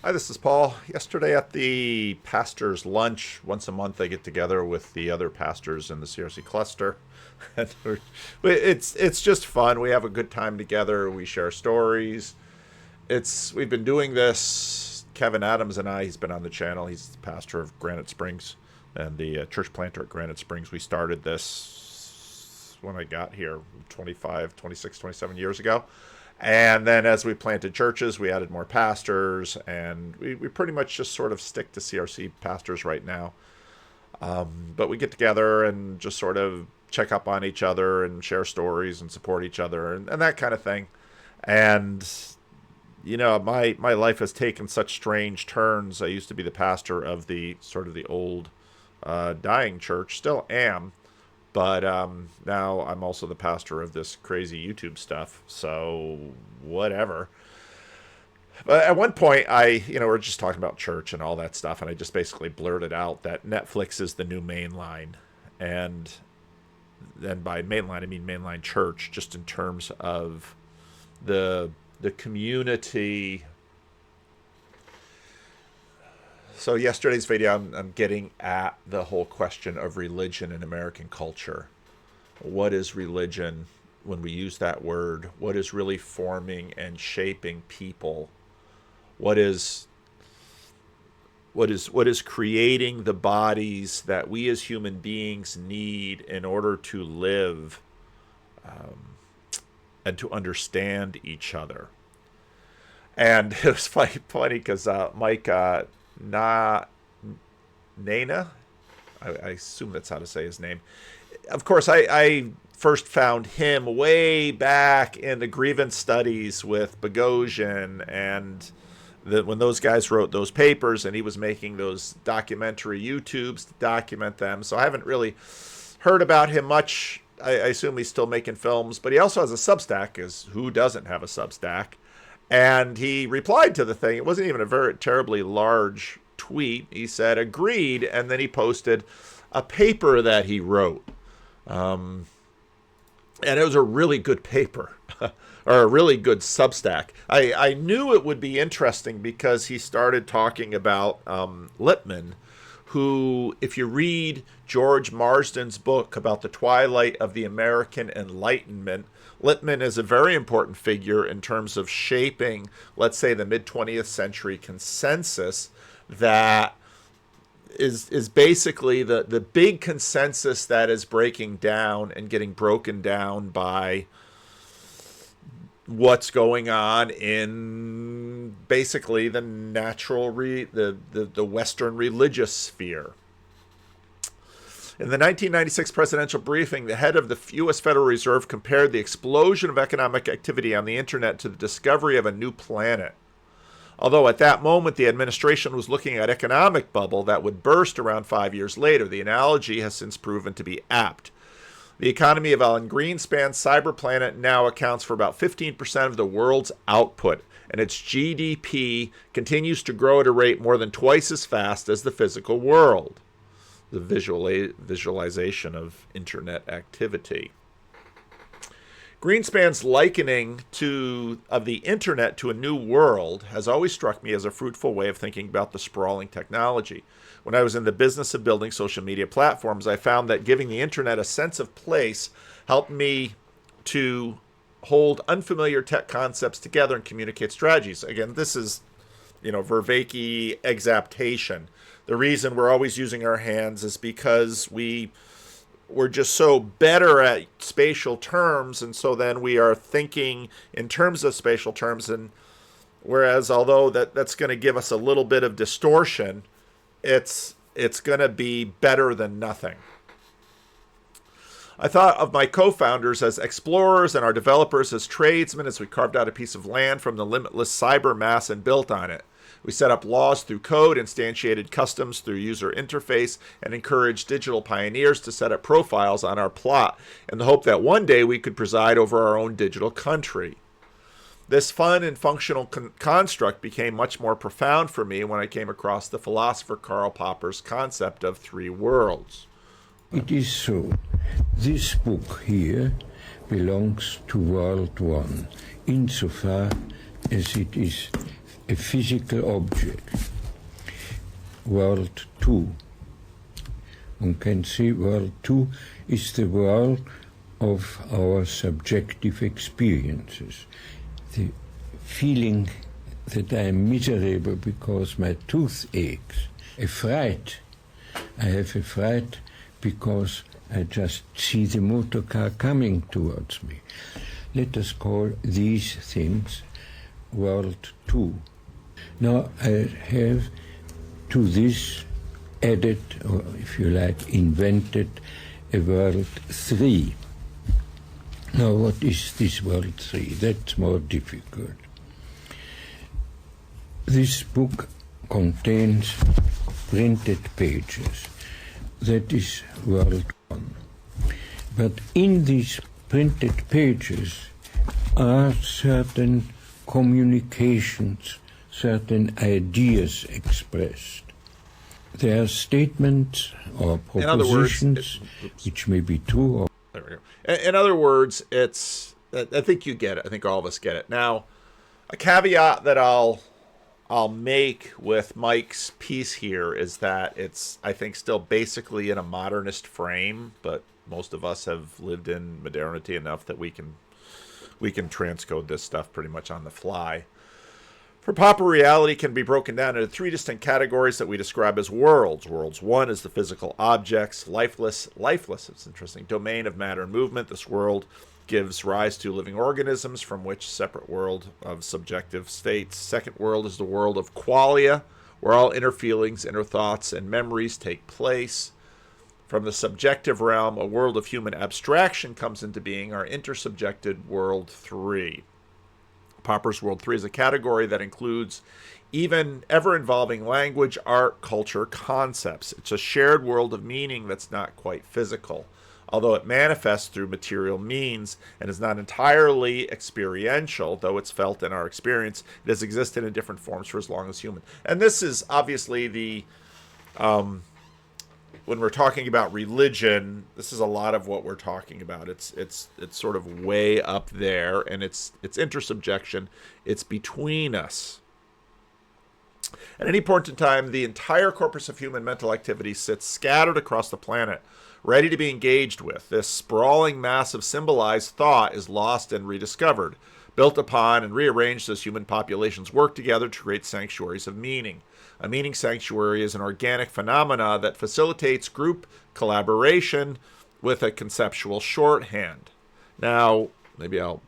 Hi, this is Paul. Yesterday at the pastors' lunch, once a month I get together with the other pastors in the CRC cluster. And it's just fun. We have a good time together. We share stories. We've been doing this. Kevin Adams and I. He's been on the channel. He's the pastor of Granite Springs and the church planter at Granite Springs. We started this when I got here 25, 26, 27 years ago. And then as we planted churches, we added more pastors, and we pretty much just sort of stick to CRC pastors right now. But we get together and just sort of check up on each other and share stories and support each other and that kind of thing. And, my life has taken such strange turns. I used to be the pastor of the sort of the old dying church, still am. But now I'm also the pastor of this crazy YouTube stuff. So whatever. But at one point, we're just talking about church and all that stuff, and I just basically blurted out that Netflix is the new mainline, and then by mainline I mean mainline church, just in terms of the community. So yesterday's video, I'm getting at the whole question of religion in American culture. What is religion when we use that word? What is really forming and shaping people? What is creating the bodies that we as human beings need in order to live and to understand each other? And it was funny because Mike Nana, I assume that's how to say his name. Of course, I first found him way back in the grievance studies with Boghossian, and when those guys wrote those papers, and he was making those documentary YouTubes to document them. So I haven't really heard about him much. I assume he's still making films, but he also has a Substack, because who doesn't have a Substack? And he replied to the thing. It wasn't even a very terribly large tweet. He said, agreed, and then he posted a paper that he wrote. And it was a really good paper, or a really good Substack. I knew it would be interesting because he started talking about Lippmann, who, if you read George Marsden's book about the twilight of the American Enlightenment, Lippmann is a very important figure in terms of shaping, let's say, the mid-20th century consensus that is basically the big consensus that is breaking down and getting broken down by what's going on in basically the natural, the Western religious sphere. In the 1996 presidential briefing, the head of the U.S. Federal Reserve compared the explosion of economic activity on the internet to the discovery of a new planet. Although at that moment the administration was looking at economic bubble that would burst around 5 years later, the analogy has since proven to be apt. The economy of Alan Greenspan's cyberplanet now accounts for about 15% of the world's output, and its GDP continues to grow at a rate more than twice as fast as the physical world. The visualization of internet activity. Greenspan's likening of the internet to a new world has always struck me as a fruitful way of thinking about the sprawling technology. When I was in the business of building social media platforms, I found that giving the internet a sense of place helped me to hold unfamiliar tech concepts together and communicate strategies. Again, this is, Vervaeke exaptation. The reason we're always using our hands is because we're just so better at spatial terms, and so then we are thinking in terms of spatial terms, and whereas although that's going to give us a little bit of distortion, it's going to be better than nothing. I thought of my co-founders as explorers and our developers as tradesmen as we carved out a piece of land from the limitless cyber mass and built on it. We set up laws through code, instantiated customs through user interface, and encouraged digital pioneers to set up profiles on our plot in the hope that one day we could preside over our own digital country. This fun and functional construct became much more profound for me when I came across the philosopher Karl Popper's concept of three worlds. It is so. This book here belongs to World 1, insofar as it is a physical object. World 2. One can say world 2 is the world of our subjective experiences. The feeling that I am miserable because my tooth aches. A fright. I have a fright because I just see the motor car coming towards me. Let us call these things world 2. Now I have to this added, or if you like, invented a world 3. Now what is this world 3? That's more difficult. This book contains printed pages. That is world 1. But in these printed pages are certain communications, certain ideas expressed. There are statements or propositions which may be true or... There we go. In other words, I think you get it. I think all of us get it. Now, a caveat that I'll make with Mike's piece here is that it's, I think, still basically in a modernist frame, but most of us have lived in modernity enough that we can transcode this stuff pretty much on the fly. For proper reality can be broken down into 3 distinct categories that we describe as worlds. Worlds 1 is the physical objects, lifeless, it's interesting, domain of matter and movement. This world gives rise to living organisms, from which separate world of subjective states. Second world is the world of qualia, where all inner feelings, inner thoughts, and memories take place. From the subjective realm, a world of human abstraction comes into being, our intersubjected world 3. Popper's World 3 is a category that includes even ever-involving language, art, culture, concepts. It's a shared world of meaning that's not quite physical, although it manifests through material means and is not entirely experiential, though it's felt in our experience. It has existed in different forms for as long as human. And this is obviously the... when we're talking about religion, this is a lot of what we're talking about. It's sort of way up there, and it's intersubjection. It's between us. At any point in time, the entire corpus of human mental activity sits scattered across the planet, ready to be engaged with. This sprawling mass of symbolized thought is lost and rediscovered, built upon and rearranged as human populations work together to create sanctuaries of meaning. A meaning sanctuary is an organic phenomena that facilitates group collaboration with a conceptual shorthand. Now, maybe I'll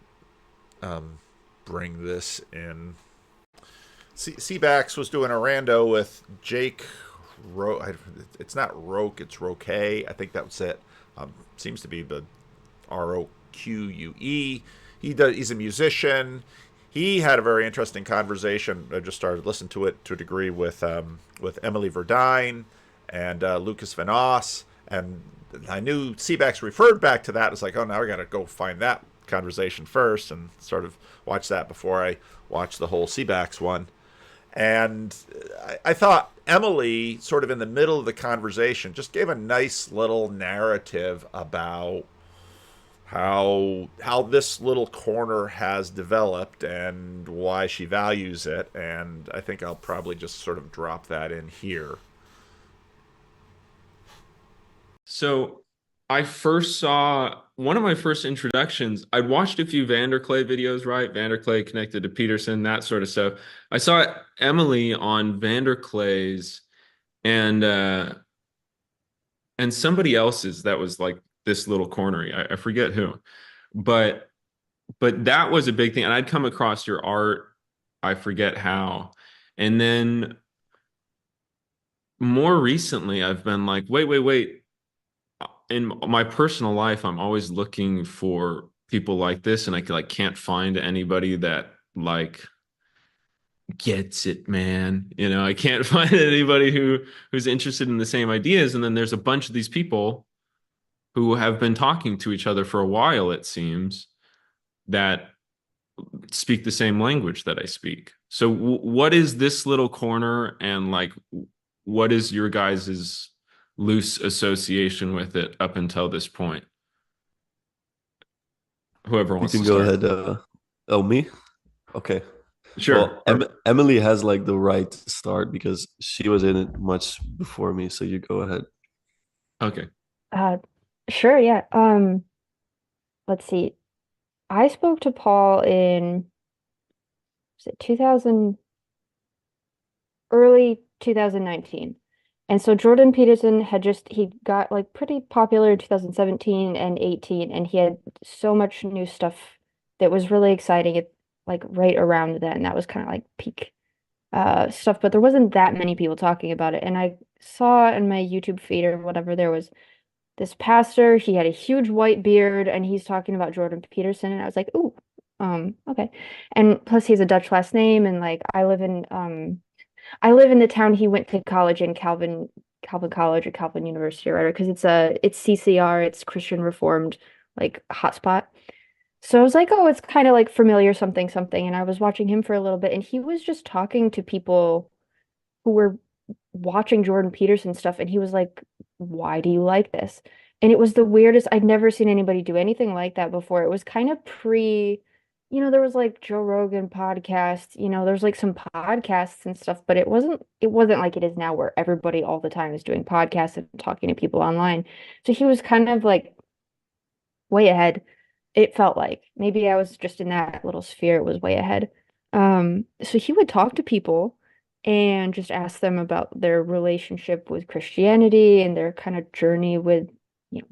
bring this in. Seabax was doing a rando with Jake. It's not Roque, it's Roque. I think that was it. Seems to be the Roque. He's a musician. He had a very interesting conversation. I just started listening to it to a degree with Emily Verdine and Lucas Van Oss, and I knew Seabax referred back to that. It's like, oh, now I got to go find that conversation first and sort of watch that before I watch the whole Seabax one. And I thought Emily, sort of in the middle of the conversation, just gave a nice little narrative about how this little corner has developed and why she values it, and I think I'll probably just sort of drop that in here. So I first saw one of my first introductions. I'd watched a few Vanderklay videos, right? Vanderklay connected to Peterson, that sort of stuff. I saw Emily on Vanderklay's and somebody else's that was like this little corner. I forget who, but that was a big thing. And I'd come across your art, I forget how. And then more recently, I've been like, wait. In my personal life, I'm always looking for people like this, and I like can't find anybody that like gets it, man. You know, I can't find anybody who's interested in the same ideas. And then there's a bunch of these people who have been talking to each other for a while, it seems, that speak the same language that I speak. So what is this little corner, and like what is your guys's loose association with it up until this point? Whoever You wants can to go start. ahead. Oh, me? Okay. Sure. Well, Emily has like the right to start because she was in it much before me. So you go ahead. Okay. Uh, sure, yeah. Let's see. I spoke to Paul in, was it 2000, early 2019. And so Jordan Peterson he got like pretty popular in 2017 and 18, and he had so much new stuff that was really exciting at like right around then. That was kind of like peak stuff, but there wasn't that many people talking about it. And I saw in my YouTube feed or whatever, there was this pastor, he had a huge white beard and he's talking about Jordan Peterson, and I was like, "Ooh, okay." And plus he's a Dutch last name, and like I live in the town he went to college in, Calvin College or Calvin University or whatever, because it's CCR, it's Christian Reformed like hotspot. So I was like, oh, it's kind of like familiar something something, and I was watching him for a little bit, and he was just talking to people who were watching Jordan Peterson stuff, and he was like, "Why do you like this?" And it was the weirdest. I'd never seen anybody do anything like that before. It was kind of there was like Joe Rogan podcast, there's like some podcasts and stuff, but it wasn't like it is now where everybody all the time is doing podcasts and talking to people online. So he was kind of like way ahead. It felt like maybe I was just in that little sphere. It was way ahead. So he would talk to people and just ask them about their relationship with Christianity and their kind of journey with,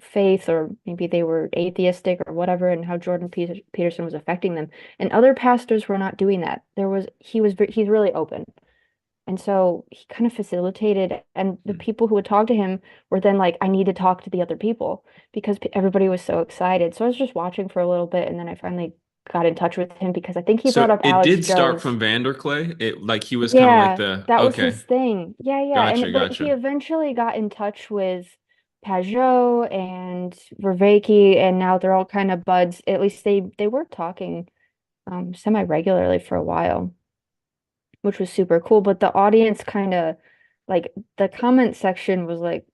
faith, or maybe they were atheistic or whatever, and how Peterson was affecting them. And other pastors were not doing that. He's really open. And so he kind of facilitated, and the Hmm. people who would talk to him were then like, I need to talk to the other people because everybody was so excited. So I was just watching for a little bit, and then I finally got in touch with him because I think he brought So up it Alex did start Jones. from Vanderklay. It like he was kind of like Yeah, the that was okay. his thing. Yeah, yeah. Gotcha, But he gotcha. eventually got in touch with Pajot and Vervaeke, and now they're all kind of buds. At least they were talking semi-regularly for a while, which was super cool. But the audience kind of like the comment section was like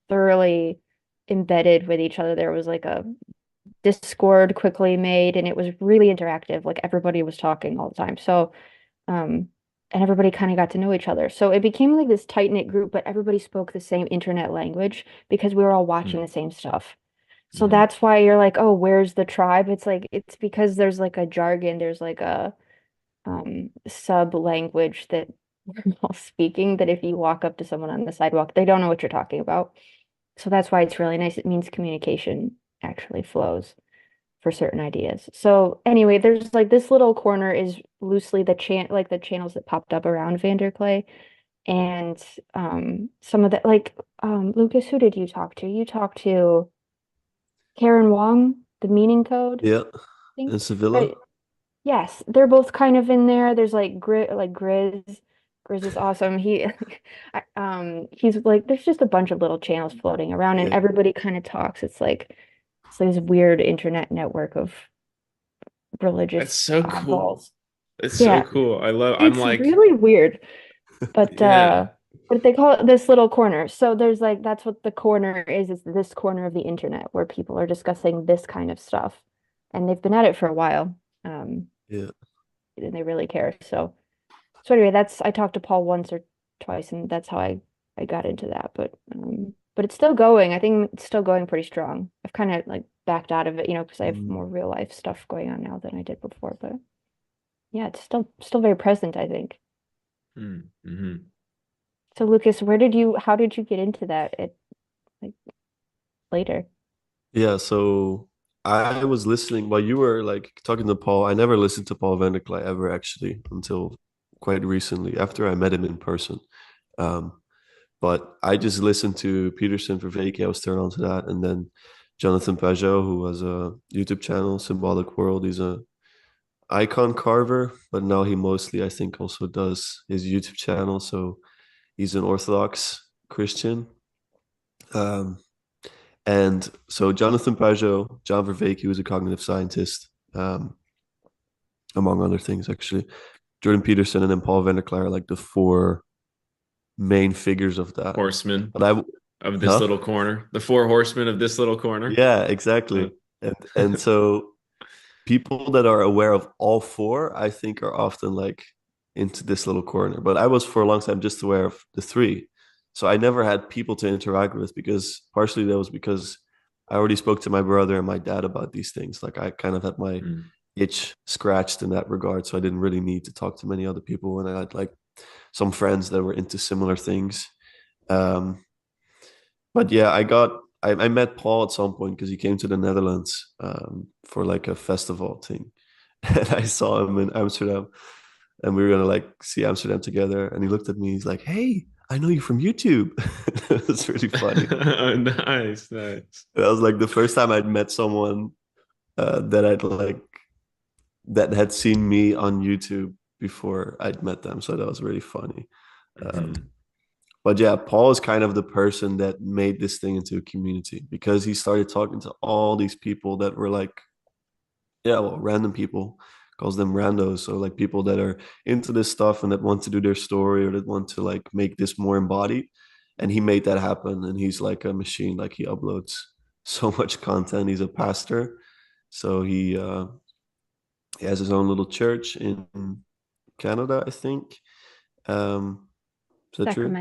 thoroughly embedded with each other. There was like a Discord quickly made, and it was really interactive. Like everybody was talking all the time. So, um, and everybody kind of got to know each other. So it became like this tight-knit group, but everybody spoke the same internet language because we were all watching Hmm. the same stuff. So Hmm. that's why you're like, oh, where's the tribe? It's because there's like a jargon, there's like a sub language that we're all speaking, that if you walk up to someone on the sidewalk, they don't know what you're talking about. So that's why it's really nice. It means communication actually flows for certain ideas. So anyway, there's like this little corner is loosely the channels that popped up around Vanderklay, and some of the like Lucas, who did you talk to? You talked to Karen Wong, the meaning code, Yeah. I think. In Sevilla. Right. Yes, they're both kind of in there. There's like Grizz. Grizz is awesome. He's like, there's just a bunch of little channels floating around, and Yeah. everybody kind of talks. It's like this weird internet network of That's religious so cool. oddballs. It's so Yeah, cool. I'm it's like, really weird. But yeah. they call it this little corner. So there's like that's what the corner is this corner of the internet where people are discussing this kind of stuff. And they've been at it for a while. Um, Yeah. and they really care. So anyway, that's I talked to Paul once or twice, and that's how I got into that. But it's still going. I think it's still going pretty strong. I've kind of like backed out of it, because I have Mm. more real life stuff going on now than I did before. But yeah, it's still very present, I think. Mm-hmm. So Lucas, how did you get into that like later? Yeah. So I was listening while you were like talking to Paul. I never listened to Paul Vanderklay ever actually until quite recently after I met him in person. Um, but I just listened to Peterson for Vake. I was turned on to that. And then Jonathan Pajot, who has a YouTube channel, Symbolic World. He's a icon carver, but now he mostly, I think, also does his YouTube channel. So he's an Orthodox Christian. Um, and so Jonathan Pajot, John Vervaeke, who is a cognitive scientist, among other things, actually. Jordan Peterson and then Paul Vanderklar are like the four main figures of that. Horsemen But I, of this huh? little corner. The four horsemen of this little corner. Yeah, Uh, exactly. And so people that are aware of all four, I think, are often like into this little corner. But I was for a long time just aware of the three. So I never had people to interact with, because partially that was because I already spoke to my brother and my dad about these things. Like I kind of had my itch scratched in that regard. So I didn't really need to talk to many other people. And I had like some friends that were into similar things. But yeah, I met Paul at some point because he came to the Netherlands for like a festival thing. And I saw him in Amsterdam, and we were gonna like see Amsterdam together. And he looked at me, he's like, "Hey, I know you from YouTube." It's really funny. Nice. That was like the first time I'd met someone that I'd like that had seen me on YouTube before I'd met them. So that was really funny. But yeah, Paul is kind of the person that made this thing into a community, because he started talking to all these people that were like, yeah, well, random people, calls them randos. So like people that are into this stuff and that want to do their story, or that want to like make this more embodied. And he made that happen. And he's like a machine. Like he uploads so much content. He's a pastor. So he has his own little church in Canada, I think. Is that true?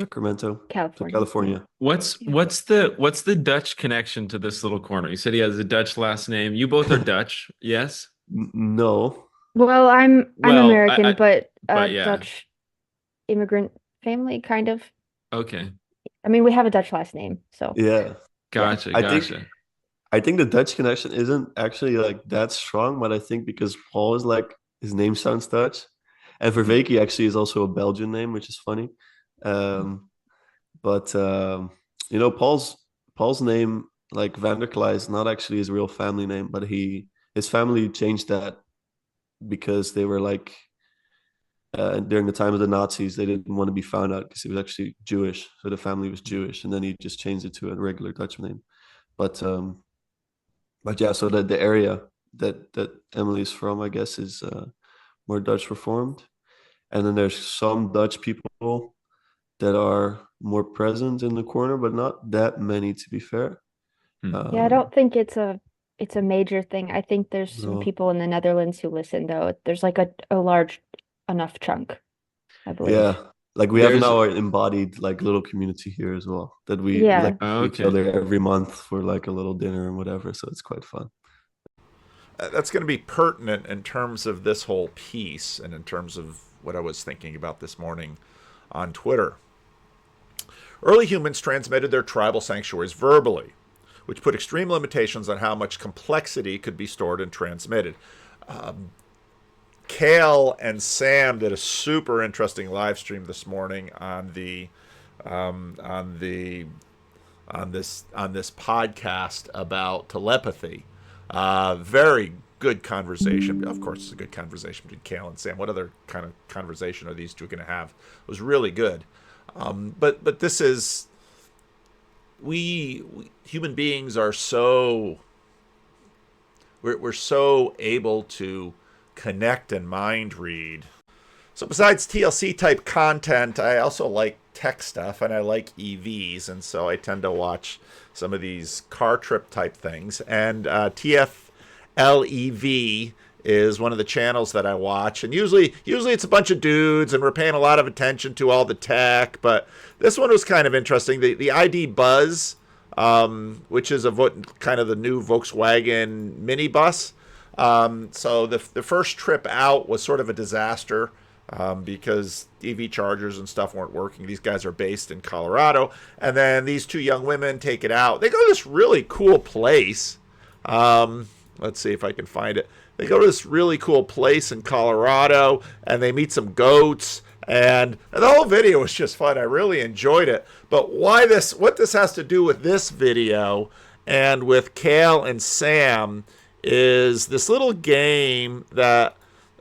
Sacramento, California. What's the Dutch connection to this little corner? You said he has a Dutch last name. You both are Dutch, yes? No. Well, I'm American, but yeah. Dutch immigrant family, kind of. Okay. I mean, we have a Dutch last name, so Yeah. Gotcha. I think the Dutch connection isn't actually like that strong, but I think because Paul is like, his name sounds Dutch. And Vervaeke actually is also a Belgian name, which is funny. But you know, Paul's name, like Vanderkla, is not actually his real family name, but his family changed that because they were like during the time of the Nazis, they didn't want to be found out because he was actually Jewish, so the family was Jewish, and then he just changed it to a regular Dutch name. But yeah, so the area that Emily's from, I guess, is more Dutch Reformed, and then there's some Dutch people that are more present in the corner, but not that many, to be fair. Yeah, I don't think it's a major thing. I think there's some No. people in the Netherlands who listen, though. There's like a large enough chunk, I believe. Yeah, like we have now an embodied like little community here as well, that we like each other every month for like a little dinner and whatever. So it's quite fun. That's going to be pertinent in terms of this whole piece and in terms of what I was thinking about this morning on Twitter. Early humans transmitted their tribal sanctuaries verbally, which put extreme limitations on how much complexity could be stored and transmitted. Kale and Sam did a super interesting live stream this morning on this podcast about telepathy. Very good conversation. Of course, it's a good conversation between Kale and Sam. What other kind of conversation are these two going to have? It was really good. But this is we human beings are so we're so able to connect and mind read. So besides TLC type content, I also like tech stuff and I like EVs, and so I tend to watch some of these car trip type things. And TFLEV is one of the channels that I watch, and usually it's a bunch of dudes, and we're paying a lot of attention to all the tech. But this one was kind of interesting. The ID Buzz, which is kind of the new Volkswagen minibus. So the first trip out was sort of a disaster because EV chargers and stuff weren't working. These guys are based in Colorado, and then these two young women take it out. They go to this really cool place. Let's see if I can find it. They go to this really cool place in Colorado, and they meet some goats, and the whole video was just fun. I really enjoyed it. But what this has to do with this video and with Kale and Sam is this little game that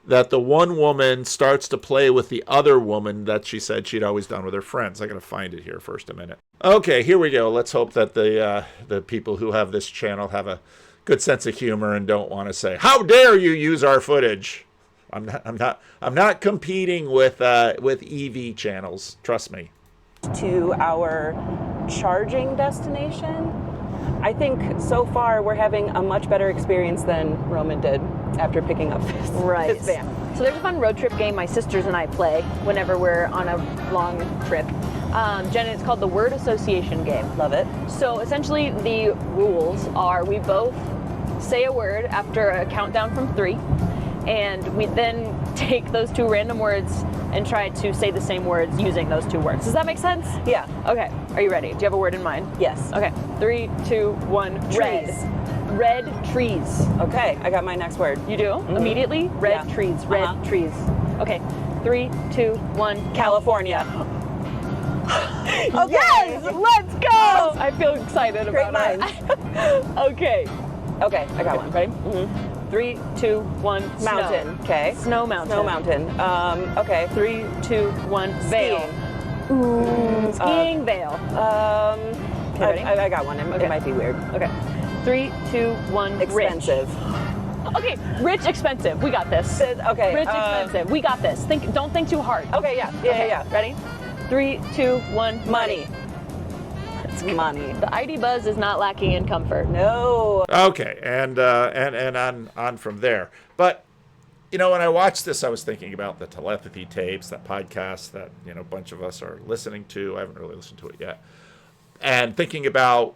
the one woman starts to play with the other woman that she said she'd always done with her friends. I gotta find it here first a minute. Okay, here we go. Let's hope that the people who have this channel have a good sense of humor and don't want to say, "How dare you use our footage?" I'm not competing with EV channels. Trust me. To our charging destination, I think so far we're having a much better experience than Roman did. after picking up this van. So there's a fun road trip game my sisters and I play whenever we're on a long trip. Jen, it's called the word association game. Love it. So essentially the rules are we both say a word after a countdown from 3, and we then take those 2 random words and try to say the same words using those 2 words. Does that make sense? Yeah. Okay. Are you ready? Do you have a word in mind? Yes. Okay. 3, 2, 1. Trees. Red trees. Okay, I got my next word. You do? Mm-hmm. Immediately? Red Yeah. trees. Red trees. Okay. 3, 2, 1. California. Okay. Yes! Let's go! I feel excited Great about it. Okay. Okay, I got one. Ready? Mm-hmm. 3, 2, 1. Mountain. Okay. Snow mountain. Snow mountain. Okay. 3, 2, 1. Veil. Skiing. Ooh, skiing veil. Okay, ready? I got one. It might be weird. Okay. 3, 2, 1. Expensive. Rich. Okay, rich, expensive. We got this. Okay. Rich, expensive. We got this. Don't think too hard. Okay, yeah. Yeah. Ready? 3, 2, 1. Money. It's money. The ID buzz is not lacking in comfort. No. Okay, and on from there. But you know, when I watched this, I was thinking about the telepathy tapes, that podcast that a bunch of us are listening to. I haven't really listened to it yet, and thinking about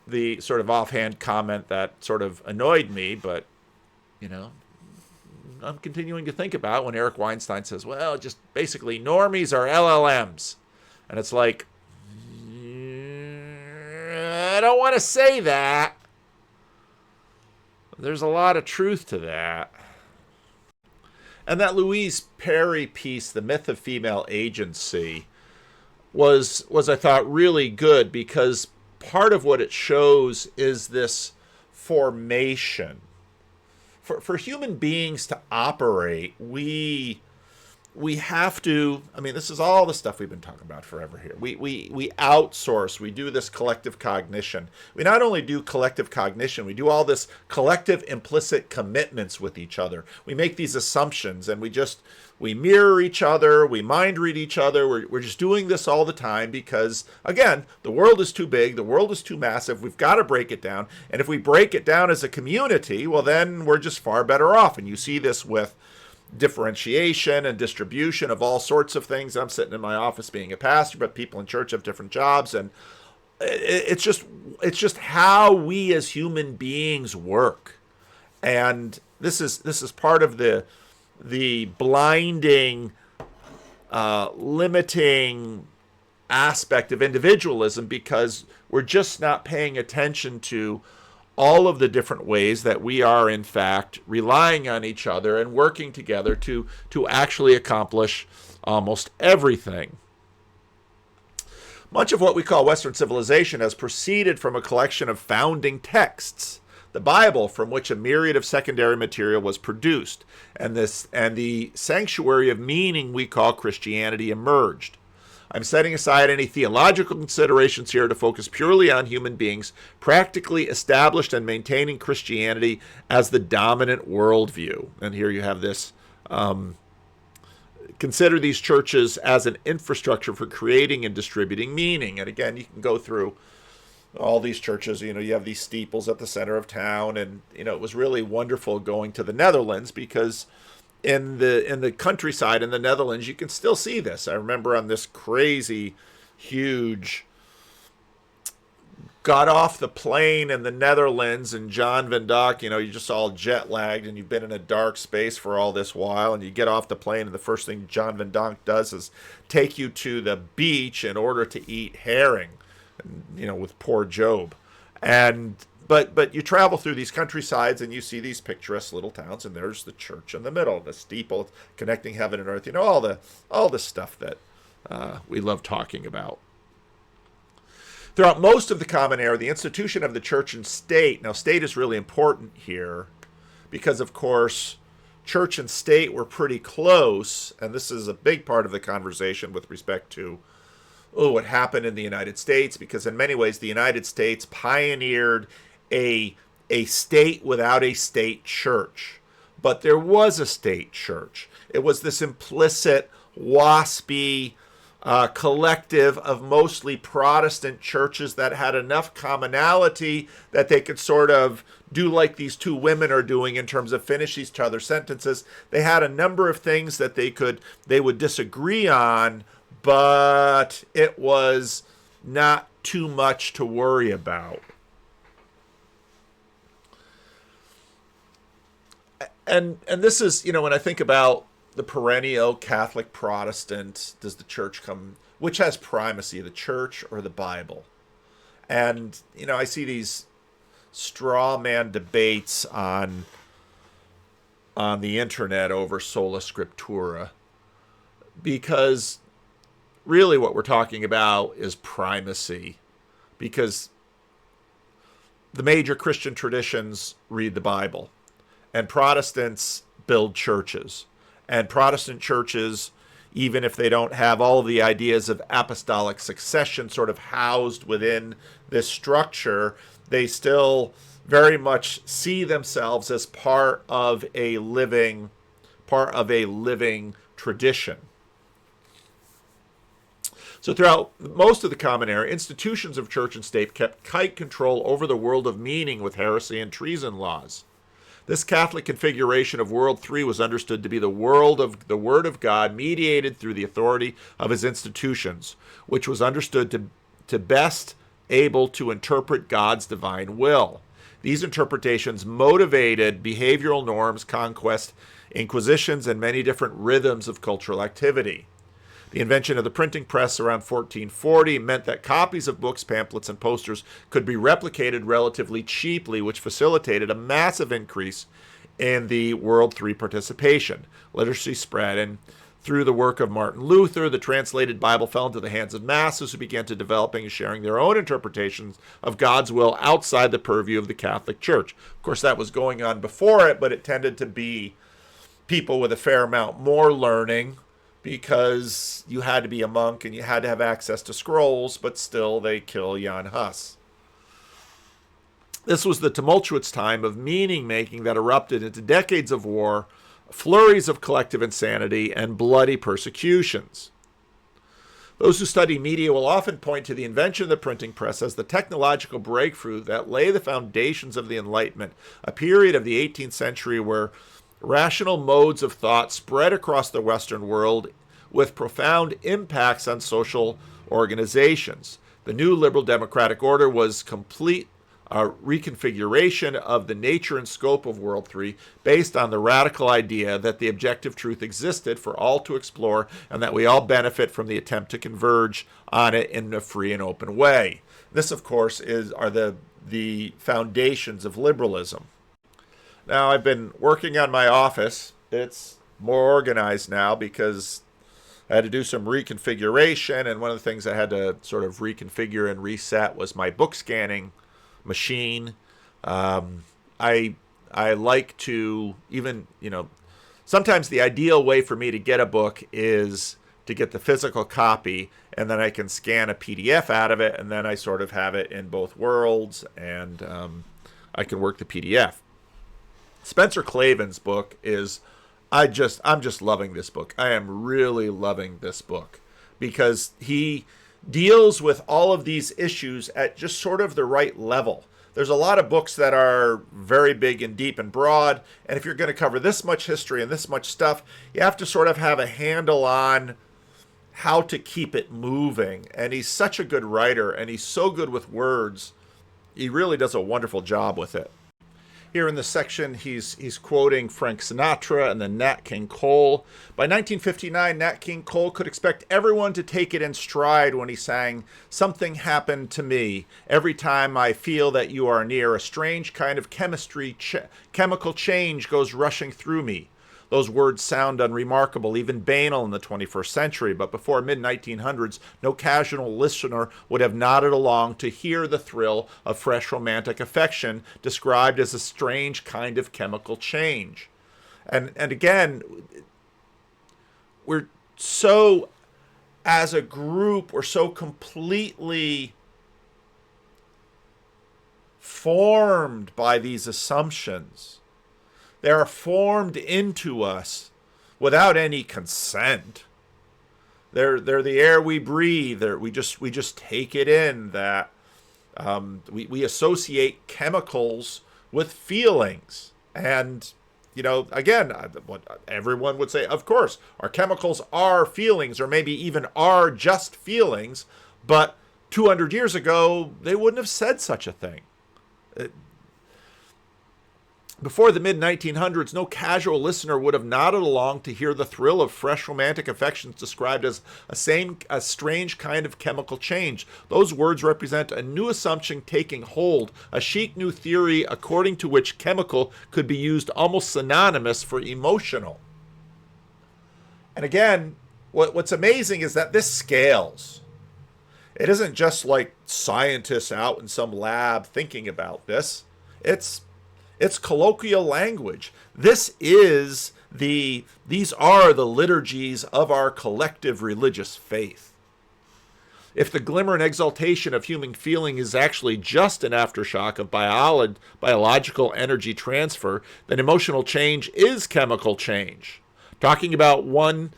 the sort of offhand comment that sort of annoyed me, but I'm continuing to think about when Eric Weinstein says, well, just basically normies are LLMs. And it's like, I don't want to say that. There's a lot of truth to that. And that Louise Perry piece, The Myth of Female Agency, was I thought really good, because part of what it shows is this formation. For human beings to operate, we have to, this is all the stuff we've been talking about forever here. We outsource, we do this collective cognition. We not only do collective cognition, we do all this collective implicit commitments with each other. We make these assumptions and we mirror each other, we mind read each other. We're just doing this all the time because, again, the world is too big, the world is too massive, we've got to break it down. And if we break it down as a community, well, then we're just far better off. And you see this with differentiation and distribution of all sorts of things. I'm sitting in my office being a pastor, but people in church have different jobs, and it's just how we as human beings work. And this is part of the blinding, limiting aspect of individualism, because we're just not paying attention to all of the different ways that we are, in fact, relying on each other and working together to actually accomplish almost everything. Much of what we call Western civilization has proceeded from a collection of founding texts, the Bible, from which a myriad of secondary material was produced, and the sanctuary of meaning we call Christianity emerged. I'm setting aside any theological considerations here to focus purely on human beings practically established and maintaining Christianity as the dominant worldview. And here you have this, consider these churches as an infrastructure for creating and distributing meaning. And again, you can go through all these churches. You have these steeples at the center of town. And, it was really wonderful going to the Netherlands, because in the countryside in the Netherlands, you can still see this. I remember on this crazy, huge, got off the plane in the Netherlands, and John Van Dyck, you're just all jet lagged and you've been in a dark space for all this while, and you get off the plane and the first thing John Van Dyck does is take you to the beach in order to eat herring, with poor Job. But you travel through these countrysides and you see these picturesque little towns, and there's the church in the middle, the steeple connecting heaven and earth. All the stuff that we love talking about. Throughout most of the Common Era, the institution of the church and state. Now, state is really important here because, of course, church and state were pretty close, and this is a big part of the conversation with respect to what happened in the United States, because in many ways the United States pioneered a state without a state church. But there was a state church. It was this implicit, waspy, collective of mostly Protestant churches that had enough commonality that they could sort of do like these two women are doing in terms of finish each other's sentences. They had a number of things that they would disagree on, but it was not too much to worry about. And this is, when I think about the perennial Catholic Protestant, does the church come, which has primacy, the church or the Bible? And, I see these straw man debates on the internet over sola scriptura, because really what we're talking about is primacy, because the major Christian traditions read the Bible, and Protestants build churches. And Protestant churches, even if they don't have all of the ideas of apostolic succession sort of housed within this structure, they still very much see themselves as part of a living tradition. So throughout most of the Common Era, institutions of church and state kept tight control over the world of meaning with heresy and treason laws. This Catholic configuration of World 3 was understood to be the world of the Word of God mediated through the authority of his institutions, which was understood to best able to interpret God's divine will. These interpretations motivated behavioral norms, conquest, inquisitions, and many different rhythms of cultural activity. The invention of the printing press around 1440 meant that copies of books, pamphlets, and posters could be replicated relatively cheaply, which facilitated a massive increase in the World 3 participation. Literacy spread, and through the work of Martin Luther, the translated Bible fell into the hands of masses who began to developing and sharing their own interpretations of God's will outside the purview of the Catholic Church. Of course, that was going on before it, but it tended to be people with a fair amount more learning, because you had to be a monk and you had to have access to scrolls, but still they kill Jan Hus. This was the tumultuous time of meaning-making that erupted into decades of war, flurries of collective insanity, and bloody persecutions. Those who study media will often point to the invention of the printing press as the technological breakthrough that lay the foundations of the Enlightenment, a period of the 18th century where rational modes of thought spread across the Western world with profound impacts on social organizations. The new liberal democratic order was complete reconfiguration of the nature and scope of World 3 based on the radical idea that the objective truth existed for all to explore and that we all benefit from the attempt to converge on it in a free and open way. This, of course, are the foundations of liberalism. Now, I've been working on my office. It's more organized now because I had to do some reconfiguration, and one of the things I had to sort of reconfigure and reset was my book scanning machine. I like to even, sometimes the ideal way for me to get a book is to get the physical copy, and then I can scan a PDF out of it, and then I sort of have it in both worlds, and I can work the PDF. Spencer Klavin's book is, I'm just loving this book. I am really loving this book because he deals with all of these issues at just sort of the right level. There's a lot of books that are very big and deep and broad, and if you're going to cover this much history and this much stuff, you have to sort of have a handle on how to keep it moving. And he's such a good writer, and he's so good with words. He really does a wonderful job with it. Here in this section, he's quoting Frank Sinatra and then Nat King Cole. By 1959, Nat King Cole could expect everyone to take it in stride when he sang, "Something happened to me. Every time I feel that you are near, a strange kind of chemical change goes rushing through me." Those words sound unremarkable, even banal in the 21st century, but before mid-1900s, no casual listener would have nodded along to hear the thrill of fresh romantic affection described as a strange kind of chemical change. And again, we're so, as a group, we're so completely formed by these assumptions. They are formed into us without any consent. They're the air we breathe. We just take it in. That we associate chemicals with feelings, and again, what everyone would say, of course, our chemicals are feelings, or maybe even are just feelings, but 200 years ago, they wouldn't have said such a thing. Before the mid-1900s, no casual listener would have nodded along to hear the thrill of fresh romantic affections described as a strange kind of chemical change. Those words represent a new assumption taking hold, a chic new theory according to which chemical could be used almost synonymous for emotional. And again, what's amazing is that this scales. It isn't just like scientists out in some lab thinking about this. It's colloquial language. These are the liturgies of our collective religious faith. If the glimmer and exaltation of human feeling is actually just an aftershock of biological energy transfer, then emotional change is chemical change. Talking about one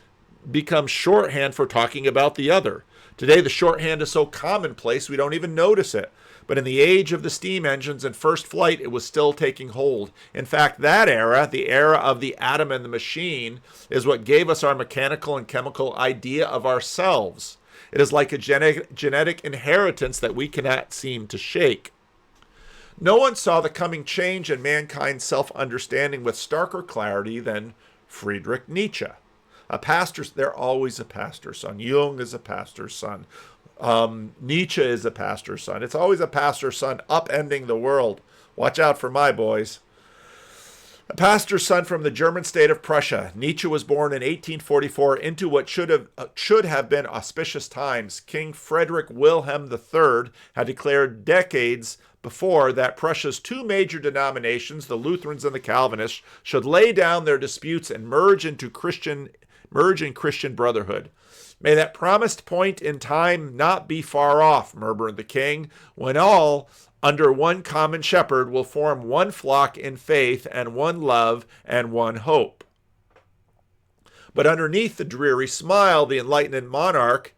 becomes shorthand for talking about the other. Today, the shorthand is so commonplace we don't even notice it. But in the age of the steam engines and first flight, it was still taking hold. In fact, that era, the era of the atom and the machine, is what gave us our mechanical and chemical idea of ourselves. It is like a genetic inheritance that we cannot seem to shake. No one saw the coming change in mankind's self-understanding with starker clarity than Friedrich Nietzsche. They're always a pastor's son. Jung is a pastor's son. Nietzsche is a pastor's son. It's always a pastor's son upending the world. Watch out for my boys. A pastor's son from the German state of Prussia, Nietzsche was born in 1844 into what should have been auspicious times. King Frederick Wilhelm III had declared decades before that Prussia's two major denominations, the Lutherans and the Calvinists, should lay down their disputes and merge in Christian brotherhood. May that promised point in time not be far off, murmured the king, when all, under one common shepherd, will form one flock in faith and one love and one hope. But underneath the dreary smile, the enlightened monarch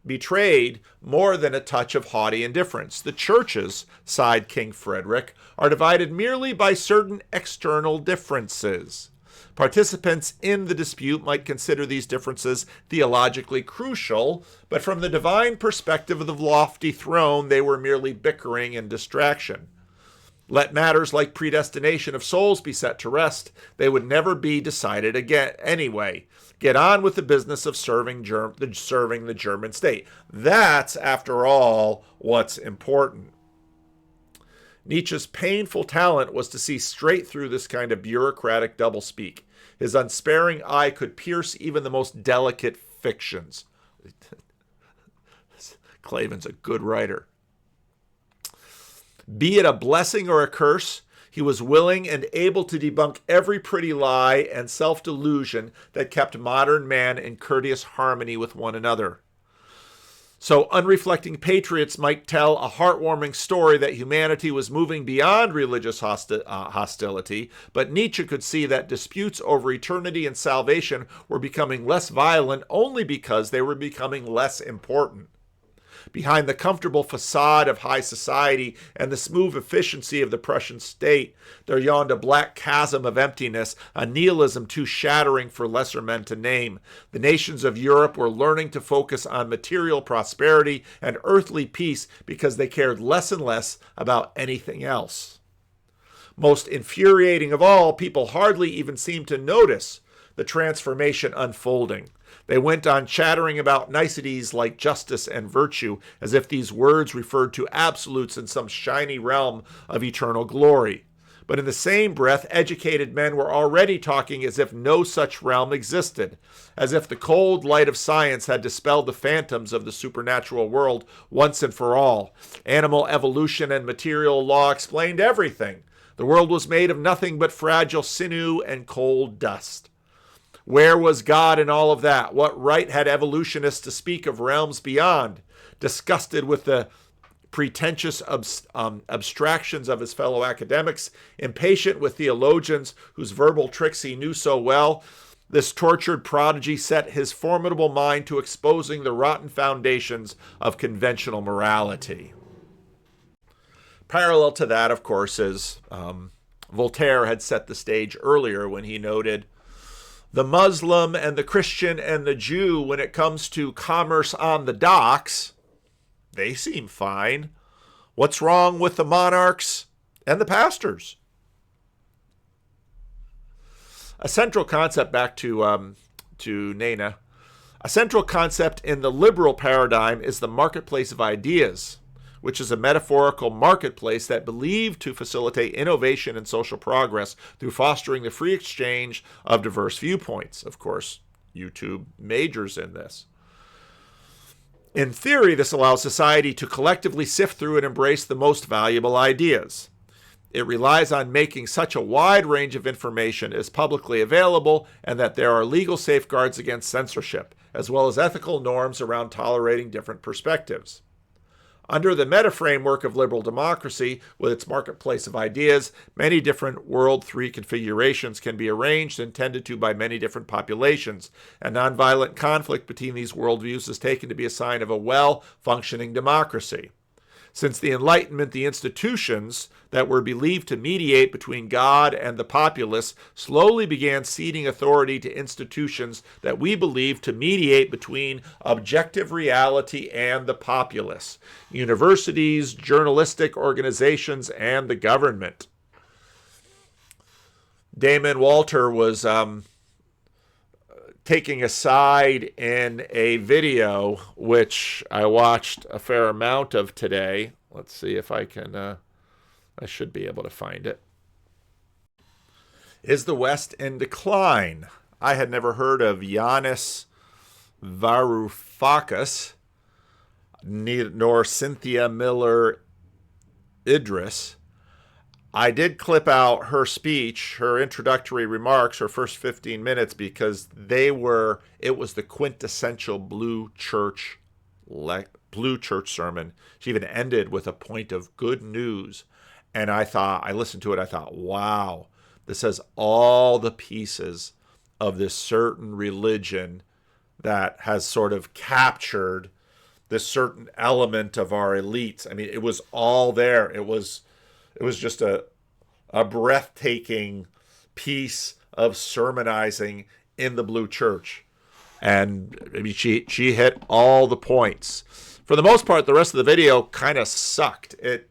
betrayed more than a touch of haughty indifference. The churches, sighed King Frederick, are divided merely by certain external differences. Participants in the dispute might consider these differences theologically crucial, but from the divine perspective of the lofty throne, they were merely bickering and distraction. Let matters like predestination of souls be set to rest. They would never be decided again anyway. Get on with the business of serving the German state. That's, after all, what's important. Nietzsche's painful talent was to see straight through this kind of bureaucratic doublespeak. His unsparing eye could pierce even the most delicate fictions. Clavin's a good writer. Be it a blessing or a curse, he was willing and able to debunk every pretty lie and self-delusion that kept modern man in courteous harmony with one another. So unreflecting patriots might tell a heartwarming story that humanity was moving beyond religious hostility, but Nietzsche could see that disputes over eternity and salvation were becoming less violent only because they were becoming less important. Behind the comfortable facade of high society and the smooth efficiency of the Prussian state, there yawned a black chasm of emptiness, a nihilism too shattering for lesser men to name. The nations of Europe were learning to focus on material prosperity and earthly peace because they cared less and less about anything else. Most infuriating of all, people hardly even seemed to notice the transformation unfolding. They went on chattering about niceties like justice and virtue, as if these words referred to absolutes in some shiny realm of eternal glory. But in the same breath, educated men were already talking as if no such realm existed, as if the cold light of science had dispelled the phantoms of the supernatural world once and for all. Animal evolution and material law explained everything. The world was made of nothing but fragile sinew and cold dust. Where was God in all of that? What right had evolutionists to speak of realms beyond? Disgusted with the pretentious abstractions of his fellow academics, impatient with theologians whose verbal tricks he knew so well, This tortured prodigy set his formidable mind to exposing the rotten foundations of conventional morality. Parallel to that, of course, is Voltaire had set the stage earlier when he noted, the Muslim and the Christian and the Jew, when it comes to commerce on the docks, they seem fine. What's wrong with the monarchs and the pastors? A central concept, back to Nana, a central concept in the liberal paradigm is the marketplace of ideas, which is a metaphorical marketplace that believed to facilitate innovation and social progress through fostering the free exchange of diverse viewpoints. Of course, YouTube majors in this. In theory, this allows society to collectively sift through and embrace the most valuable ideas. It relies on making such a wide range of information as publicly available and that there are legal safeguards against censorship, as well as ethical norms around tolerating different perspectives. Under the meta-framework of liberal democracy, with its marketplace of ideas, many different World 3 configurations can be arranged and tended to by many different populations, and nonviolent conflict between these worldviews is taken to be a sign of a well-functioning democracy. Since the Enlightenment, the institutions that were believed to mediate between God and the populace slowly began ceding authority to institutions that we believe to mediate between objective reality and the populace, universities, journalistic organizations, and the government. Damon Walter was taking a side in a video, which I watched a fair amount of today. Let's see if I can, I should be able to find it. Is the West in decline? I had never heard of Yanis Varoufakis, nor Cynthia Miller Idris. I did clip out her speech, her introductory remarks, her first 15 minutes, because it was the quintessential blue church sermon. She even ended with a point of good news. And I listened to it, I thought, wow, this has all the pieces of this certain religion that has sort of captured this certain element of our elites. I mean, it was all there. It was just a breathtaking piece of sermonizing in the blue church. And I mean, she hit all the points. For the most part, the rest of the video kind of sucked. It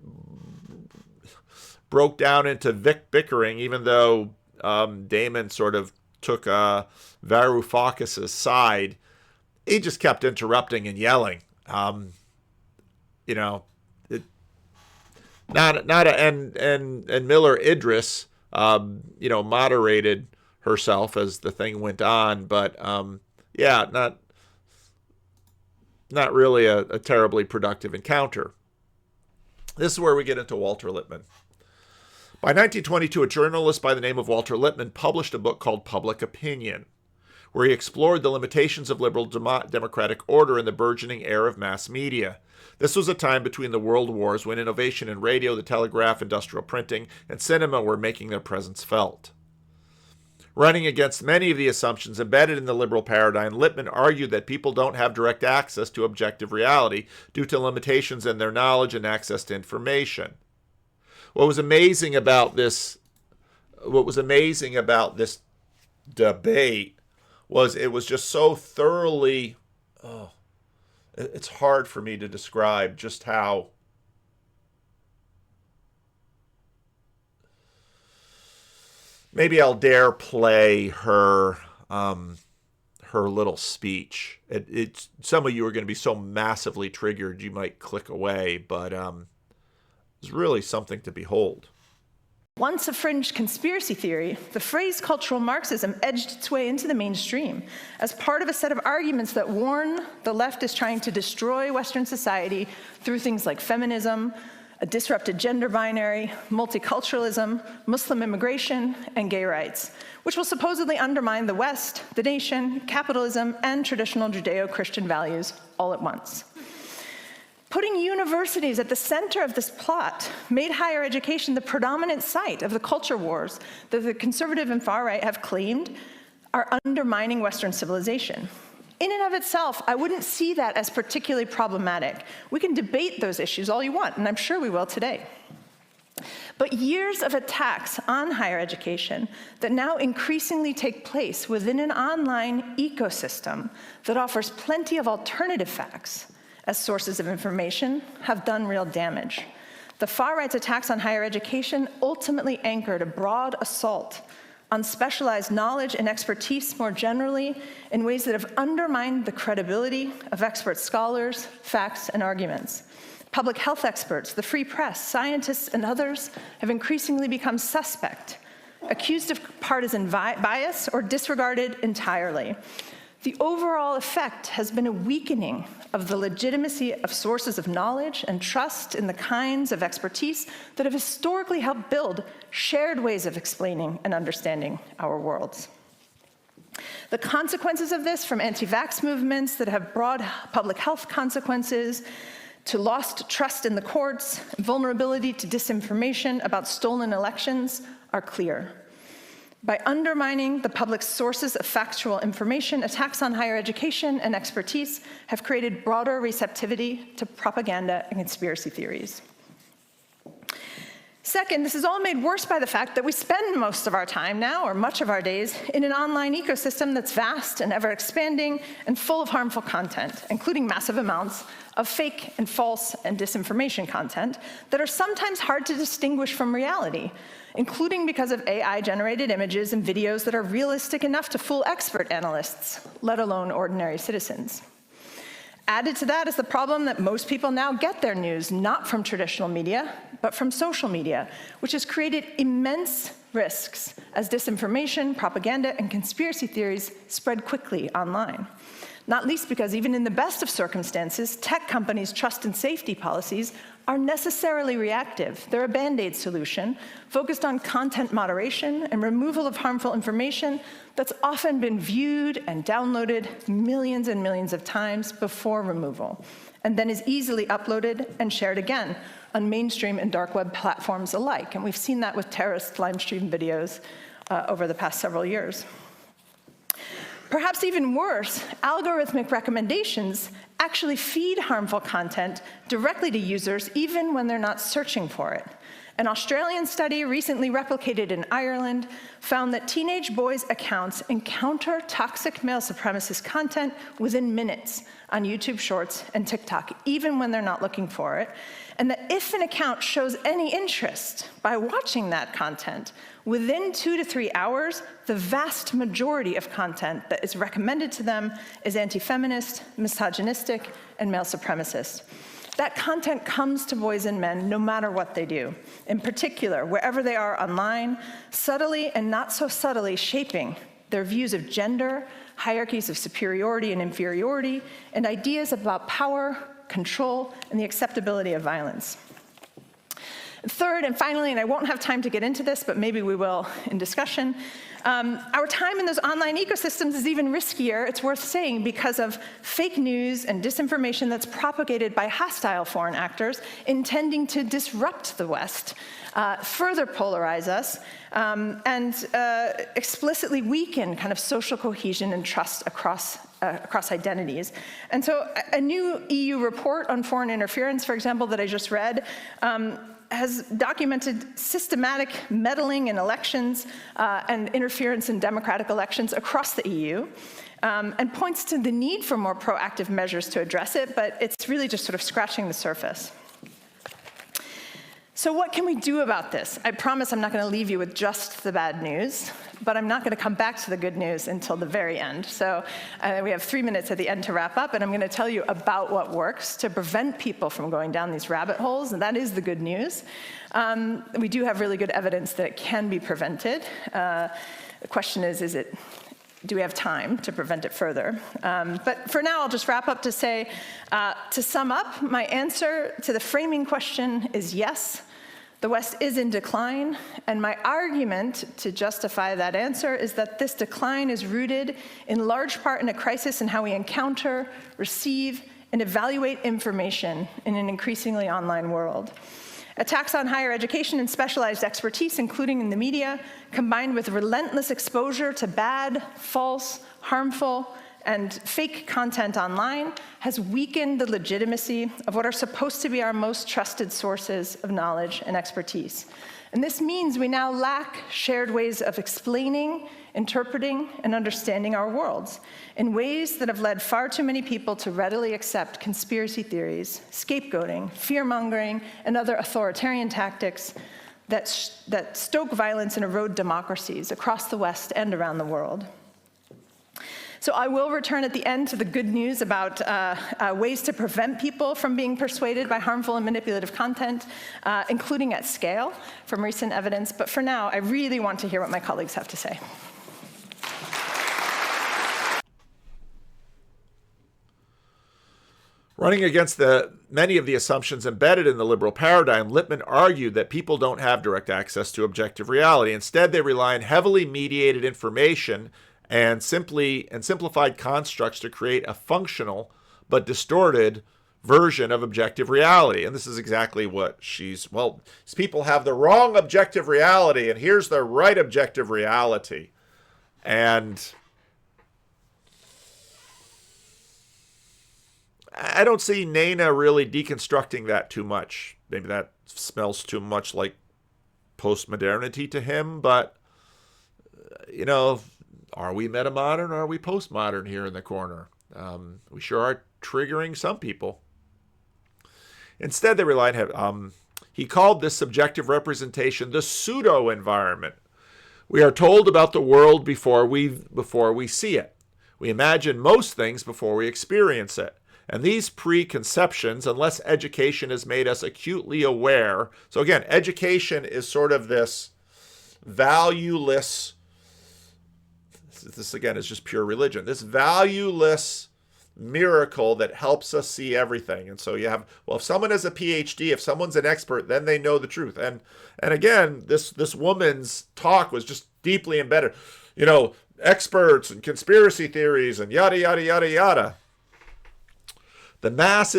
broke down into bickering, even though Damon sort of took Varoufakis' side. He just kept interrupting and yelling. And Miller Idris, moderated herself as the thing went on, but not really a terribly productive encounter. This is where we get into Walter Lippmann. By 1922, a journalist by the name of Walter Lippmann published a book called Public Opinion, where he explored the limitations of liberal democratic order in the burgeoning era of mass media. This was a time between the world wars when innovation in radio, the telegraph, industrial printing, and cinema were making their presence felt. Running against many of the assumptions embedded in the liberal paradigm, Lippmann argued that people don't have direct access to objective reality due to limitations in their knowledge and access to information. What was amazing about this debate was it was just so thoroughly, it's hard for me to describe just how maybe I'll dare play her little speech. It's some of you are going to be so massively triggered you might click away, but it's really something to behold. Once a fringe conspiracy theory, the phrase cultural Marxism edged its way into the mainstream as part of a set of arguments that warn the left is trying to destroy Western society through things like feminism, a disrupted gender binary, multiculturalism, Muslim immigration, and gay rights, which will supposedly undermine the West, the nation, capitalism, and traditional Judeo-Christian values all at once. Putting universities at the center of this plot made higher education the predominant site of the culture wars that the conservative and far right have claimed are undermining Western civilization. In and of itself, I wouldn't see that as particularly problematic. We can debate those issues all you want, and I'm sure we will today. But years of attacks on higher education that now increasingly take place within an online ecosystem that offers plenty of alternative facts as sources of information have done real damage. The far right's attacks on higher education ultimately anchored a broad assault on specialized knowledge and expertise more generally in ways that have undermined the credibility of expert scholars, facts, and arguments. Public health experts, the free press, scientists, and others have increasingly become suspect, accused of partisan bias, or disregarded entirely. The overall effect has been a weakening of the legitimacy of sources of knowledge and trust in the kinds of expertise that have historically helped build shared ways of explaining and understanding our worlds. The consequences of this, from anti-vax movements that have broad public health consequences, to lost trust in the courts, vulnerability to disinformation about stolen elections, are clear. By undermining the public's sources of factual information, attacks on higher education and expertise have created broader receptivity to propaganda and conspiracy theories. Second, this is all made worse by the fact that we spend most of our time now, or much of our days, in an online ecosystem that's vast and ever-expanding and full of harmful content, including massive amounts of fake and false and disinformation content that are sometimes hard to distinguish from reality, including because of AI-generated images and videos that are realistic enough to fool expert analysts, let alone ordinary citizens. Added to that is the problem that most people now get their news not from traditional media, but from social media, which has created immense risks as disinformation, propaganda, and conspiracy theories spread quickly online. Not least because even in the best of circumstances, tech companies' trust and safety policies are necessarily reactive. They're a Band-Aid solution focused on content moderation and removal of harmful information that's often been viewed and downloaded millions and millions of times before removal, and then is easily uploaded and shared again on mainstream and dark web platforms alike. And we've seen that with terrorist livestream videos over the past several years. Perhaps even worse, algorithmic recommendations actually feed harmful content directly to users even when they're not searching for it. An Australian study recently replicated in Ireland found that teenage boys' accounts encounter toxic male supremacist content within minutes on YouTube Shorts and TikTok, even when they're not looking for it, and that if an account shows any interest by watching that content, within 2 to 3 hours, the vast majority of content that is recommended to them is anti-feminist, misogynistic, and male supremacist. That content comes to boys and men no matter what they do. In particular, wherever they are online, subtly and not so subtly shaping their views of gender, hierarchies of superiority and inferiority, and ideas about power, control, and the acceptability of violence. Third, and finally, and I won't have time to get into this, but maybe we will in discussion, our time in those online ecosystems is even riskier, it's worth saying, because of fake news and disinformation that's propagated by hostile foreign actors intending to disrupt the West, further polarize us, and explicitly weaken kind of social cohesion and trust across identities. And so a new EU report on foreign interference, for example, that I just read, has documented systematic meddling in elections and interference in democratic elections across the EU, and points to the need for more proactive measures to address it, but it's really just sort of scratching the surface. So what can we do about this? I promise I'm not going to leave you with just the bad news, but I'm not going to come back to the good news until the very end. So we have 3 minutes at the end to wrap up, and I'm going to tell you about what works to prevent people from going down these rabbit holes, and that is the good news. We do have really good evidence that it can be prevented. The question is do we have time to prevent it further? But for now, I'll just wrap up to say, to sum up, my answer to the framing question is yes. The West is in decline, and my argument to justify that answer is that this decline is rooted in large part in a crisis in how we encounter, receive, and evaluate information in an increasingly online world. Attacks on higher education and specialized expertise, including in the media, combined with relentless exposure to bad, false, harmful, and fake content online, has weakened the legitimacy of what are supposed to be our most trusted sources of knowledge and expertise. And this means we now lack shared ways of explaining, interpreting, and understanding our worlds in ways that have led far too many people to readily accept conspiracy theories, fear-mongering, and other authoritarian tactics that stoke violence and erode democracies across the West and around the world. So I will return at the end to the good news about ways to prevent people from being persuaded by harmful and manipulative content, including at scale from recent evidence. But for now, I really want to hear what my colleagues have to say. Running against many of the assumptions embedded in the liberal paradigm, Lippmann argued that people don't have direct access to objective reality. Instead, they rely on heavily mediated information and simplified constructs to create a functional but distorted version of objective reality. And this is exactly what these people have the wrong objective reality, and here's the right objective reality. And I don't see Nana really deconstructing that too much. Maybe that smells too much like postmodernity to him, but, are we metamodern or are we postmodern here in the corner? We sure are triggering some people. Instead, they relied heavily. He called this subjective representation the pseudo-environment. We are told about the world before we see it. We imagine most things before we experience it. And these preconceptions, unless education has made us acutely aware. So again, education is sort of this valueless, this again is just pure religion, this valueless miracle that helps us see everything. And so you have, if someone has a PhD, if someone's an expert, then they know the truth. And again, this woman's talk was just deeply embedded. Experts and conspiracy theories and yada, yada, yada, yada. The mass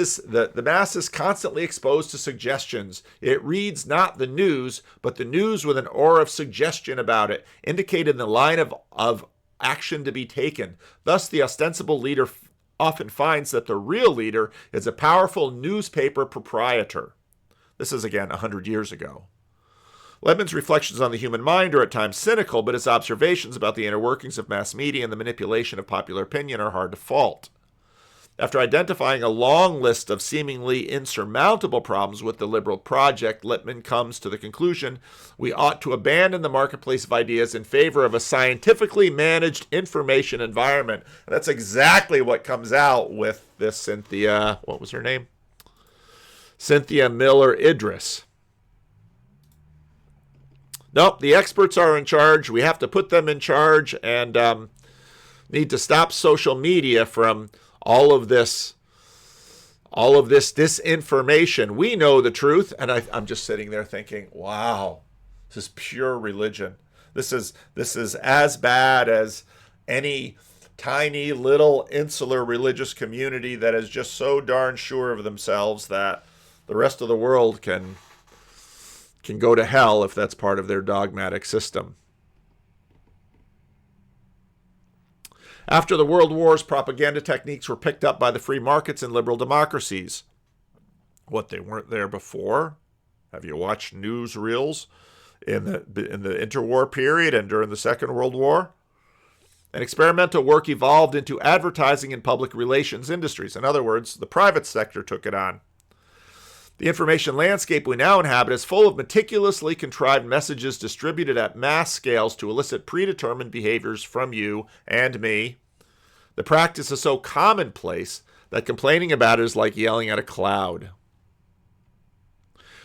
is constantly exposed to suggestions. It reads not the news, but the news with an aura of suggestion about it, indicated in the line of action to be taken. Thus, the ostensible leader often finds that the real leader is a powerful newspaper proprietor. This is, again, 100 years ago. Ledman's reflections on the human mind are at times cynical, but his observations about the inner workings of mass media and the manipulation of popular opinion are hard to fault. After identifying a long list of seemingly insurmountable problems with the liberal project, Lippmann comes to the conclusion we ought to abandon the marketplace of ideas in favor of a scientifically managed information environment. And that's exactly what comes out with this Cynthia, what was her name? Cynthia Miller Idris. Nope, the experts are in charge. We have to put them in charge and need to stop social media from all of this disinformation. We know the truth, and I'm just sitting there thinking, wow, this is pure religion. This is as bad as any tiny little insular religious community that is just so darn sure of themselves that the rest of the world can go to hell if that's part of their dogmatic system. After the World Wars, propaganda techniques were picked up by the free markets and liberal democracies. What, they weren't there before? Have you watched newsreels in the interwar period and during the Second World War? And experimental work evolved into advertising and public relations industries. In other words, the private sector took it on. The information landscape we now inhabit is full of meticulously contrived messages distributed at mass scales to elicit predetermined behaviors from you and me. The practice is so commonplace that complaining about it is like yelling at a cloud.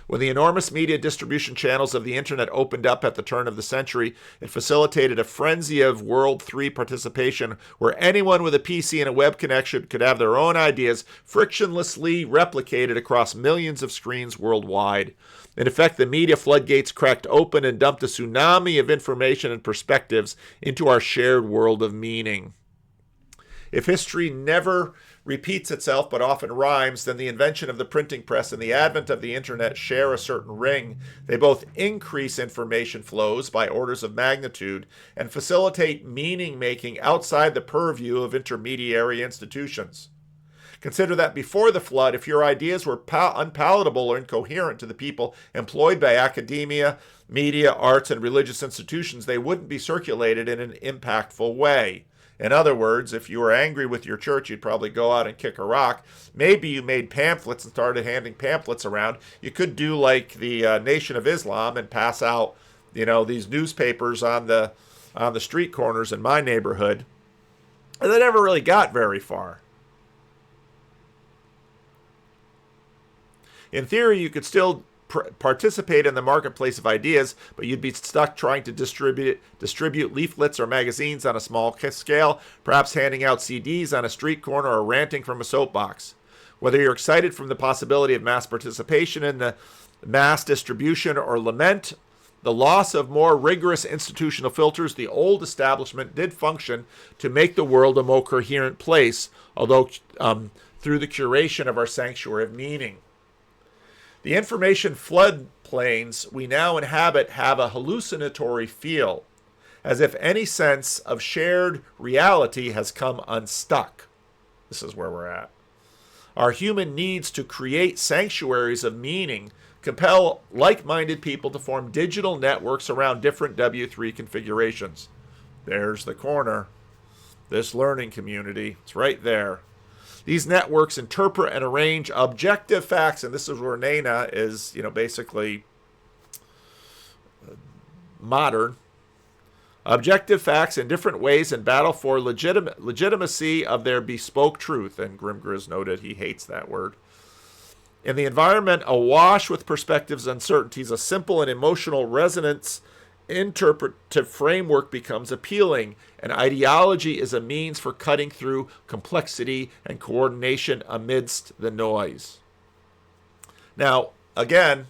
When the enormous media distribution channels of the internet opened up at the turn of the century, it facilitated a frenzy of World 3 participation where anyone with a PC and a web connection could have their own ideas frictionlessly replicated across millions of screens worldwide. In effect, the media floodgates cracked open and dumped a tsunami of information and perspectives into our shared world of meaning. If history never repeats itself but often rhymes, then the invention of the printing press and the advent of the internet share a certain ring. They both increase information flows by orders of magnitude and facilitate meaning making outside the purview of intermediary institutions. Consider that before the flood, if your ideas were unpalatable or incoherent to the people employed by academia, media, arts, and religious institutions, they wouldn't be circulated in an impactful way. In other words, if you were angry with your church, you'd probably go out and kick a rock. Maybe you made pamphlets and started handing pamphlets around. You could do like the Nation of Islam and pass out, these newspapers on the street corners in my neighborhood. And they never really got very far. In theory, you could still participate in the marketplace of ideas, but you'd be stuck trying to distribute leaflets or magazines on a small scale, perhaps handing out CDs on a street corner or ranting from a soapbox. Whether you're excited from the possibility of mass participation in the mass distribution or lament the loss of more rigorous institutional filters, the old establishment did function to make the world a more coherent place, although through the curation of our sanctuary of meaning. The information floodplains we now inhabit have a hallucinatory feel, as if any sense of shared reality has come unstuck. This is where we're at. Our human needs to create sanctuaries of meaning compel like-minded people to form digital networks around different W3 configurations. There's the corner. This learning community. It's right there. These networks interpret and arrange objective facts, and this is where Nena is, basically modern. Objective facts in different ways and battle for legitimacy of their bespoke truth. And Grimgriz noted he hates that word. In the environment awash with perspectives and uncertainties, a simple and emotional resonance interpretive framework becomes appealing, and ideology is a means for cutting through complexity and coordination amidst the noise. Now, again,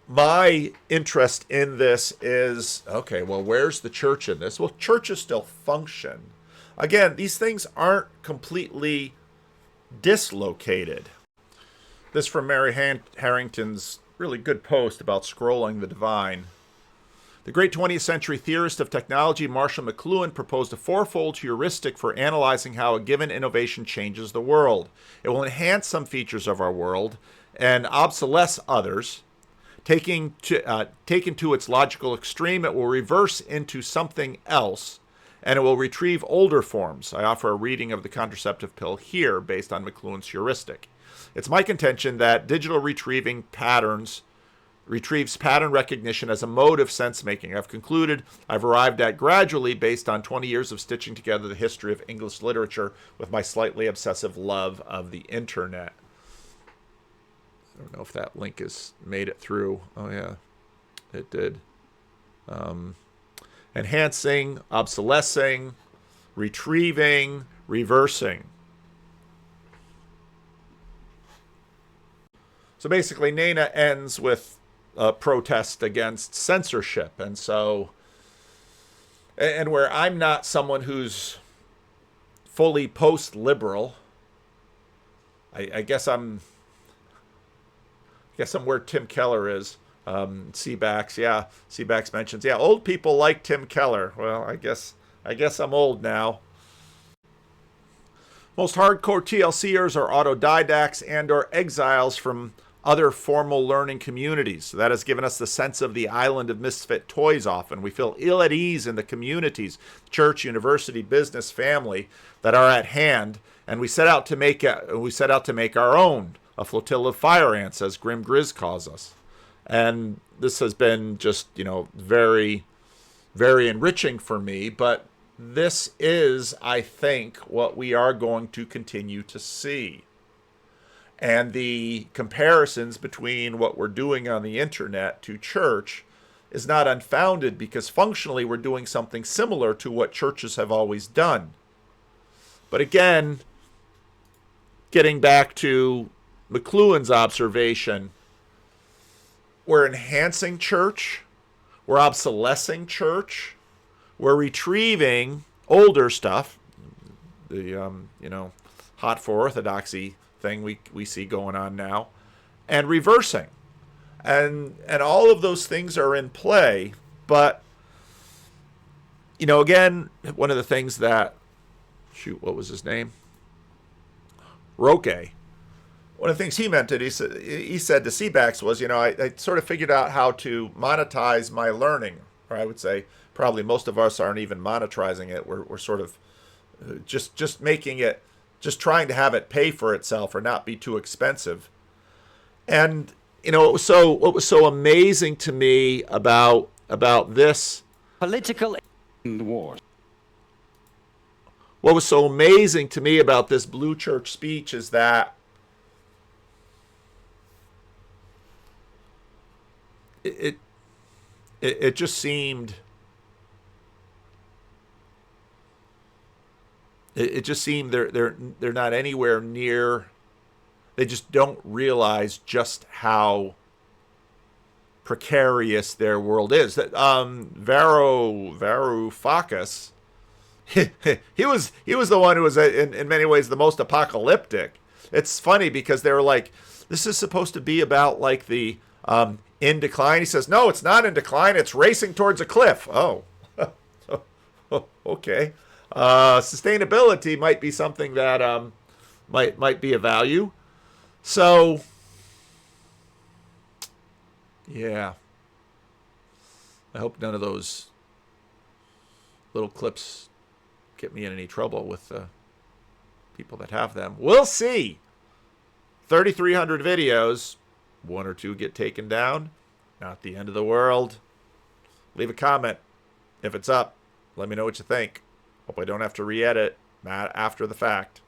my interest in this is, okay, well, where's the church in this? Well, churches still function. Again, these things aren't completely dislocated. This from Mary Harrington's really good post about scrolling the divine. The great 20th century theorist of technology, Marshall McLuhan, proposed a fourfold heuristic for analyzing how a given innovation changes the world. It will enhance some features of our world and obsolesce others. Taken to its logical extreme, it will reverse into something else, and it will retrieve older forms. I offer a reading of the contraceptive pill here based on McLuhan's heuristic. It's my contention that digital retrieves pattern recognition as a mode of sense-making. I've concluded I've arrived at gradually based on 20 years of stitching together the history of English literature with my slightly obsessive love of the internet. I don't know if that link has made it through. Oh, yeah, it did. Enhancing, obsolescing, retrieving, reversing. So basically, Nena ends with a protest against censorship. And so, and where I'm not someone who's fully post-liberal, I guess I'm where Tim Keller is. Seabax mentions, old people like Tim Keller. Well, I guess I'm old now. Most hardcore TLCers are autodidacts and or exiles from other formal learning communities. That has given us the sense of the island of misfit toys often. We feel ill at ease in the communities, church, university, business, family, that are at hand, and we set out to make our own, a flotilla of fire ants, as Grim Grizz calls us. And this has been just, very, very enriching for me, but this is, I think, what we are going to continue to see. And the comparisons between what we're doing on the internet to church is not unfounded, because functionally we're doing something similar to what churches have always done. But again, getting back to McLuhan's observation, we're enhancing church, we're obsolescing church, we're retrieving older stuff, the hot for orthodoxy thing we see going on now, and reversing. And all of those things are in play. But, again, one of the things that, what was his name? Roque. One of the things he mentioned, he said to CBAX was, I sort of figured out how to monetize my learning. Or I would say probably most of us aren't even monetizing it. We're sort of just making it, just trying to have it pay for itself or not be too expensive. And, what was so amazing to me about this political wars. What was so amazing to me about this Blue Church speech is that it just seemed they're not anywhere near. They just don't realize just how precarious their world is. That Varoufakis, he was the one who was in many ways the most apocalyptic. It's funny because they were like, this is supposed to be about like the in decline. He says, no, it's not in decline. It's racing towards a cliff. Oh, okay. Sustainability might be something that might be a value. So, yeah. I hope none of those little clips get me in any trouble with people that have them. We'll see. 3,300 videos. 1 or 2 get taken down. Not the end of the world. Leave a comment if it's up. Let me know what you think. Hope I don't have to re-edit after the fact.